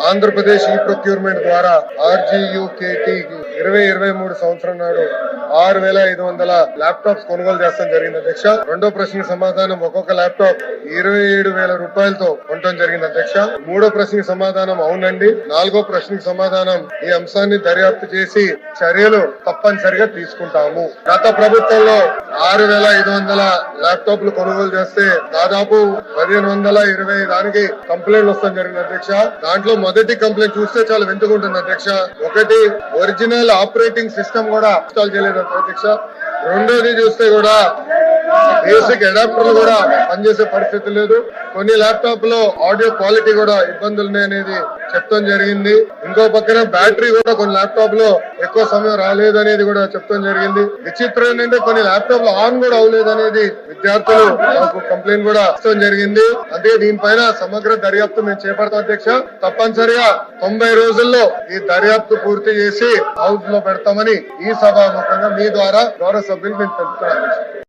ఆంధ్రప్రదేశ్ ఈ ప్రొక్యూర్మెంట్ ద్వారా RGUKT 2023 సంవత్సరం నాడు 6,500 ల్యాప్టాప్స్ కొనుగోలు చేస్తాం జరిగింది అధ్యక్ష. రెండో ప్రశ్నకి సమాధానం ఒక్కొక్క ల్యాప్టాప్ 27,000 రూపాయలతో ఉండటం జరిగింది అధ్యక్ష. మూడో ప్రశ్నకి సమాధానం అవునండి. నాలుగో ప్రశ్నకి సమాధానం ఈ అంశాన్ని దర్యాప్తు చేసి చర్యలు తప్పనిసరిగా తీసుకుంటాము. గత ప్రభుత్వంలో 6,500 ల్యాప్టాప్లు కొనుగోలు చేస్తే దాదాపు 1,120 దానికి కంప్లైంట్లు వస్తాం జరిగింది అధ్యక్ష. దాంట్లో మొదటి కంప్లైంట్ చూస్తే చాలా వింతకుంటుంది అధ్యక్ష. ఒకటి, ఒరిజినల్ ఆపరేటింగ్ సిస్టమ్ కూడా ఇన్స్టాల్ చేయలేదు అధ్యక్ష. రెండోది చూస్తే కూడా బేసిక్ అడాప్టర్లు కూడా పనిచేసే పరిస్థితి లేదు. కొన్ని ల్యాప్టాప్ లో ఆడియో క్వాలిటీ కూడా ఇబ్బందులు ఉన్నాయనేది చెప్తాం జరిగింది. ఇంకో పక్కన బ్యాటరీ కూడా కొన్ని ల్యాప్టాప్ లో ఎక్కువ సమయం రాలేదనేది కూడా చెప్తాం జరిగింది. విచిత్రం ఏంటంటే కొన్ని ల్యాప్టాప్ లో ఆన్ కూడా అవ్వలేదనేది విద్యార్థులు నాకు కంప్లైంట్ కూడా ఇస్తాం జరిగింది. అదే దీనిపైన సమగ్ర దర్యాప్తు మేము చేపడతాం అధ్యక్ష. తప్పనిసరిగా 90 రోజుల్లో ఈ దర్యాప్తు పూర్తి చేసి హౌస్ లో పెడతామని ఈ సభాముఖంగా మీ ద్వారా గౌరవ సభ్యులు మేము తెలుపుతున్నాం.